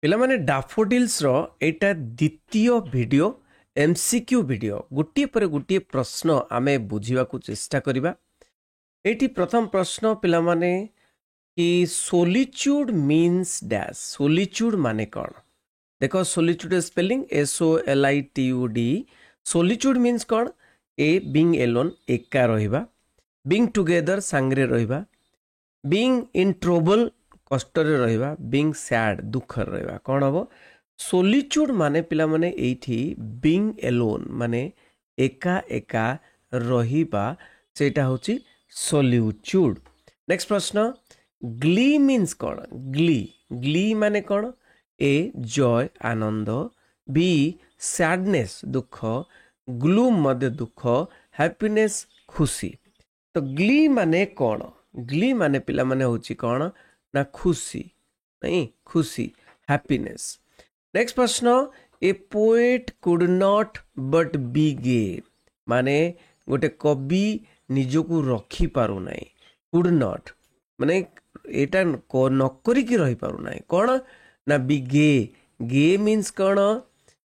पिला माने डाफोडिल्स रो एटा द्वितीय वीडियो एमसीक्यू वीडियो गोटे पर गोटे प्रश्न आमे बुझीवा को चेष्टा करिबा। एटी प्रथम प्रश्न पिला माने कि सोलिट्यूड मीन्स डैश। सोलिट्यूड माने कौन? देखो solitude spelling SOLITUD। Solitude means कौन? ए बीइंग एलोन एका रहिबा, बीइंग टुगेदर सांगरे रहिबा, बीइंग इन ट्रबल कष्ट रहिबा, बीइंग सैड दुख रहिबा। कौन हबो? सोलिट्यूड माने पिला माने एठी बीइंग एलोन माने एका एका रहिबा, सेटा होची सोलिट्यूड। नेक्स्ट प्रश्न, ग्ली मीन्स कौन? ग्ली ग्ली माने कौन? ए जॉय आनंद, बी सैडनेस दुख, ग्लूम मध्य दुख, हैप्पीनेस खुशी। तो ग्ली माने कौन? ग्ली माने पिला माने होची कौन ना खुशी, नहीं खुशी, हैप्पीनेस। नेक्स्ट प्रश्न, a poet could not but be gay माने गोटे कवि निजको रखी पारु नाही। कुड नॉट माने एटा न करिकी रही पारु नाही। कौन ना बी गे। गे मीन्स कौन?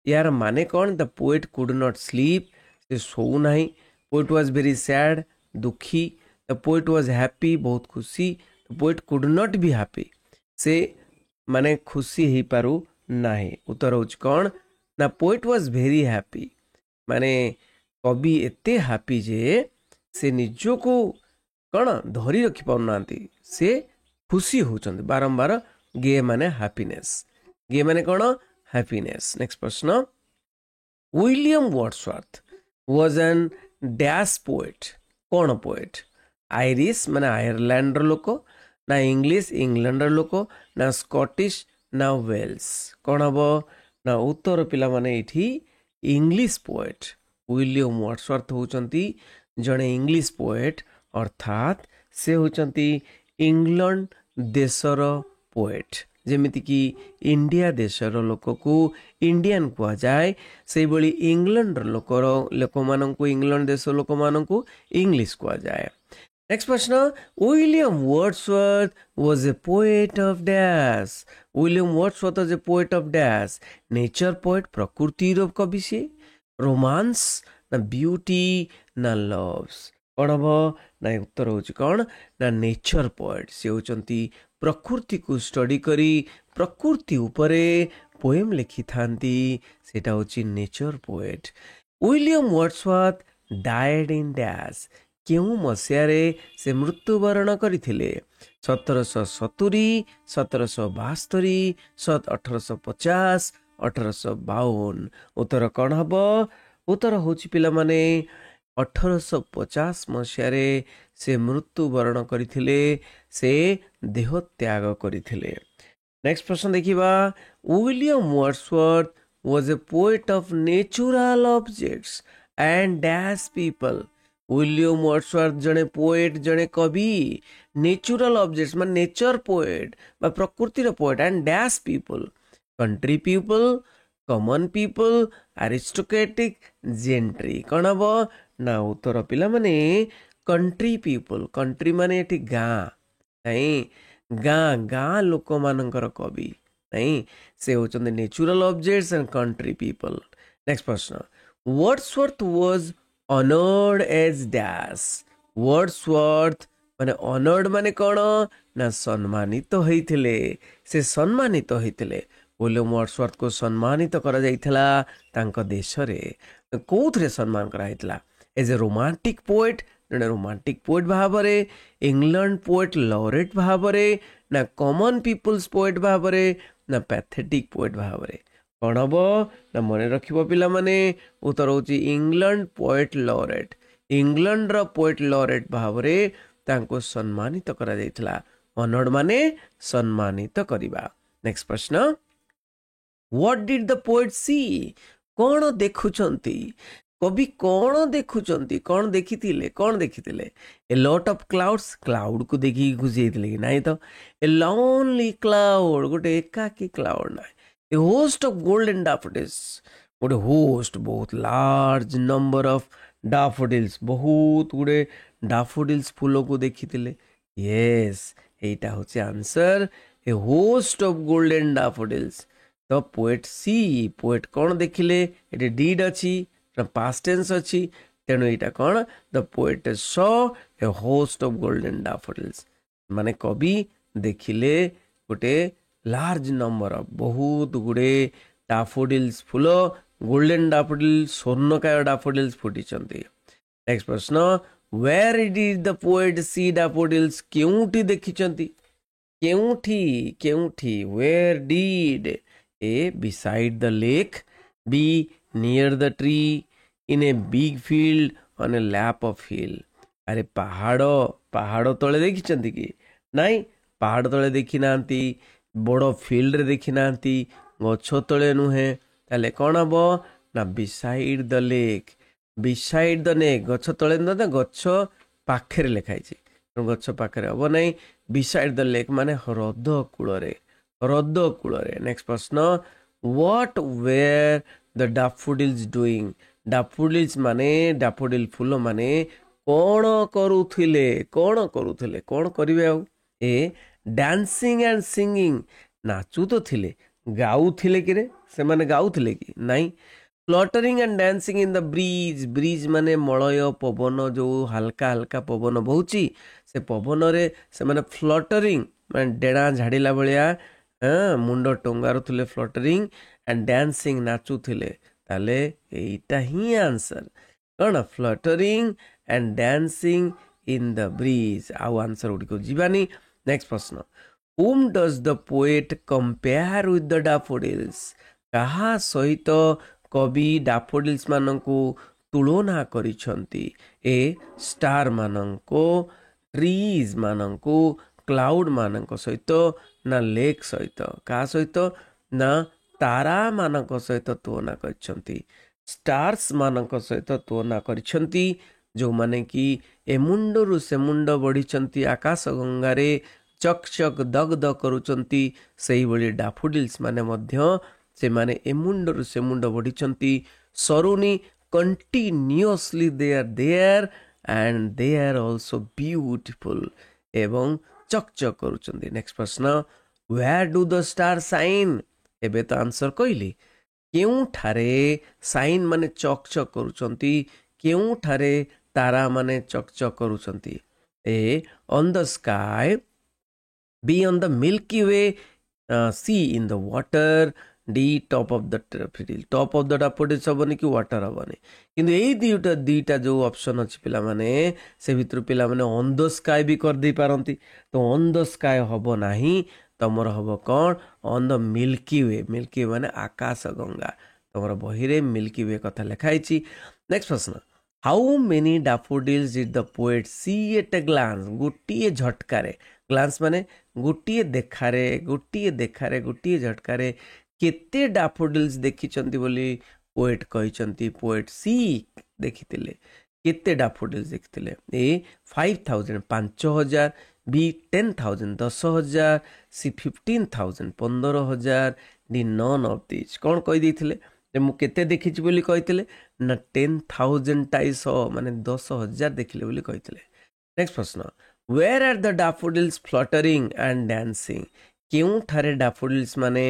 यार माने कौन? The poet could not sleep, से सोऊ नाही। पोएट वाज वेरी सैड दुखी। द पोएट वाज हैप्पी बहुत खुशी। The poet could not be happy, से माने खुशी ही पारु नाही। उत्तर होच कौन ना पोएट वाज वेरी हैप्पी माने कवि एते हैप्पी जे से निजो को कौन धरी रखी पारु नांती, से खुशी होचंदी बारंबार। गे माने हैप्पीनेस, गे माने कौन? हैप्पीनेस। नेक्स्ट प्रश्न, William Wordsworth was an dash poet. कौन पोएट? आयरिश माने आयरलैंड लोक, ना इंग्लिश इंग्लैंड लोक, ना स्कॉटिश ना वेल्स। कौन हम ना उत्तर पिला माने इठी इंग्लिश पोएट। विलियम वर्ड्सवर्थ होचंती जड़े इंग्लिश पोएट, अर्थात से होचंती इंग्लैंड देशर पोएट। जेमिति कि इंडिया देशर लोक को इंडियन कहा जाए, से बड़ी इंग्लैंड लोक माननकु इंग्लैंड देश लोक माननकु इंग्लिश कहा जाए। नेक्स्ट प्रश्न, William Wordsworth was a poet of dash. William Wordsworth was a poet of dash. Nature poet प्रकृति रो कवि से, रोमांस ना ब्यूटी ना लव्स। कौन हम ना उत्तर होची कौन ना नेचर पोएट। से होचंती प्रकृति को स्टडी करी प्रकृति उपरे पोएम लिखि थांती, सेटा होची nature poet. William Wordsworth died in dash. क्यों मसीहारे से मृत्युवरण करथिले? 1770, 1772, 1850, 1852। उत्तर कौन हम? उत्तर होची पिला माने 1850 मसीहारे से मृत्युवरण करथिले, से देह त्याग करथिले। नेक्स्ट प्रश्न देखिबा, William Wordsworth was a poet of natural objects and dash people. William Wordsworth जने पोएट जने कवि, नेचुरल ऑब्जेक्ट्स मान नेचर पोएट बा प्रकृतिर poet, and dash people country people, common people, aristocratic, gentry. कौन हम ना उत्तर पिला माने कंट्री पीपल। कंट्री माने एठी गाँ, नहीं गाँ गाँ लोक मानकर कवि, नहीं से होचंदे natural objects and country people. Next प्रश्न, Wordsworth was honoured as dash. Wordsworth माने ऑनर्ड माने कौन ना सम्मानित होइथिले, से सम्मानित होइथिले। विलियम वर्ड्सवर्थ को सम्मानित करा जाइथिला तांको देश रे। कोथरे सम्मान करा जाइथिला? एज ए रोमांटिक पोएट, जने रोमांटिक पोएट भाबरे, इंग्लैंड पोएट लॉरेट भाबरे, ना कॉमन पीपल्स पोएट भाबरे, ना पैथेटिक पोएट भाबरे। कौन हम ना मन रखिबो पिला माने? उत्तर होची इंग्लैंड पोएट लॉरेट। इंग्लैंड रो पोएट लॉरेट भाबरे तांको सम्मानित करा जाइथिला। ऑनर्ड माने सम्मानित करिबा। नेक्स्ट प्रश्न, what did the poet see. कौन देखुचंती? कवि कौन देखुचंती? कौन देखिथिले? कौन देखिथिले? A lot of clouds, cloud को देखि खुशी हेतिले कि नाही? तो ए लोनली क्लाउड, गोटे एकाकी क्लाउड ना। A host of golden daffodils, गोटे होस्ट बहुत लार्ज नंबर ऑफ डैफोडिल्स, बहुत गुडे डैफोडिल्स फूल को देखिथिले। यस, एटा होचे answer. A host of golden daffodils the poet सी पोएट कौन देखिले ये डिड अच्छी पास्ट टेंस अच्छी तेणु यहाँ कौन the poet saw a host of golden daffodils माने कवि देखिले गोटे लार्ज नंबर ऑफ बहुत गुड़े डैफोडिल्स फूल गोल्डन डैफोडिल्स स्वर्णकाय डैफोडिल्स फुटिचंती। नेक्स्ट प्रश्न where did the poet see daffodils केउठी देखिचंती केउठी where did A beside the lake B near the tree in a big field on a lap of hill अरे पहाड़ तले देखिचंती कि नाई पहाड़ तले देखी नांती बड़ फील्ड रे देखी नांती गछ तले नुहे ताले कौन हम ना beside the lake beside the neck गछ तले ना गछ पाखे लिखाई गछ पाखे हम ना बिसाइड द लेक माने ह्रद कूल नेक्स्ट प्रश्न what were the daffodils doing daffodils माने डैफोडिल फूल माने कौन करुथिले कौन करिवे आउ ए डांसिंग एंड सिंगिंग नाचु तो थिले गाउथिले कि रे से माने गाउथिले कि नहीं fluttering and dancing in the breeze माने मलय पवन जो हल्का हल्का पवन बहुची से पवन रे से माने फ्लटरिंग माने डेणा झाड़िला भलिया मुंड टंगारुथिले फ्लटरिंग एंड डांसिंग नाचुथिले ताले एटा ही आंसर कौन fluttering and dancing in the breeze आउ आंसर गुडी को जीवानी। नेक्स्ट प्रश्न whom does the poet compare with the daffodils कहा सहित कवि डैफोडिल्स मानंकु तुलना करिसंती ए स्टार मानंको ट्रीज मानंको क्लाउड मानंको सहित ना लेक सहित का सहित ना तारा मानंको सहित तुलना करिसंती स्टार्स मानंको सहित तुलना करिसंती जो माने कि ए मुंडरु से मुंड बढ़िचंती आकाश गंगारे चक चक दग दग करुचंती सही भली डैफोडिल्स माने मध्य से माने ए मुंडरु से मुंड बढ़िचंती सरुनी continuously they are there and they are also beautiful एवं चक चक करुचंती। नेक्स्ट प्रश्न where do the star shine एबे तो आंसर कहली केउ ठारे साइन माने चक चक करुचंती केउ ठारे तारा माने चक चक करुचंती A on the sky B on the Milky Way C in the water D top of the daffodil top of the daffodils हबनी कि water हबनी किंतु एई दीटा जो ऑप्शन अछि पिला माने से भितर पिला माने ऑन द स्काई भी कर दे पारंती तो ऑन द स्काई हबो नाही तमर हबो कोन ऑन द मिल्की वे माने आकाश गंगा तमर बही रे मिल्की वे कथा लिखाई छी। नेक्स्ट प्रश्न how many daffodils did the poet see at a glance गोटिए झटकारे ग्लांस माने गोटिए देखारे गोटिए झटकारे केते डैफोडिल्स देखिचंती बोली पोएट कहिचंती पोएट सी देखितिले केते डैफोडिल्स देखितिले A 5000 5000 B 10000 10000 C 15000 15000 D none of this कौन कहि देथिले मु केते देखिछि बोली कहितिले ना 10000 टाइस माने 10000 देखिले बोली कहितिले। नेक्स्ट प्रश्न where are the daffodils fluttering and dancing केउ ठारे डैफोडिल्स माने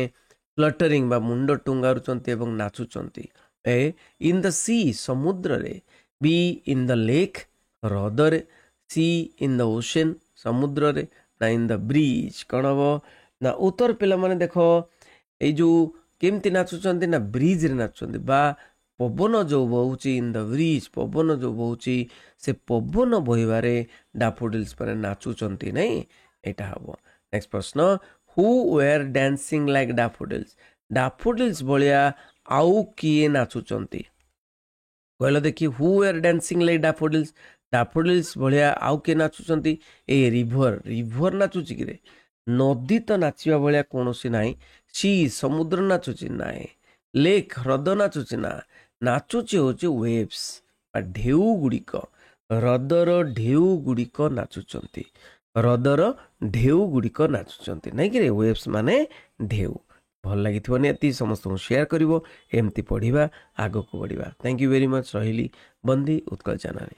फ्लटरिंग बा मुंड टुंगारुचंती एवं नाचुचंती ए इन द सी समुद्र रे बी इन द लेक ह्रद रे सी इन द ओशन समुद्र रे ना इन द ब्रिज कौन हम ना उत्तर पिला माने देखो ए जो केमती नाचुचंती ना ब्रिज रे नाचुचंती बा पवन जो बहुची इन द ब्रिज पवन जो बहुची से पवन बहिबारे डैफोडिल्स पर नाचुचंती नहीं एटा हबो। नेक्स्ट प्रश्न who were dancing like daffodils भलिया आउ किए नाचुचंती कहलो देखि who were dancing like daffodils भलिया आउ किए नाचुचंती ए रिवर नाचुची कि नदी तो नाचिबा भलिया कोनोसी नाही सी समुद्र नाचुची नाही लेक ह्रद नाचुची ना नाचुची होची वेव्स ढेउ गुड़िक ह्रदर ढेउ गुड़िक नाचुचंती नहीं कि वेव्स माने ढेउ भल लगी निहाती समस्त शेयर करिवो एमती पढ़िबा आगो को बढ़िबा। थैंक यू वेरी मच रहिली बंदी उत्कल चैनल।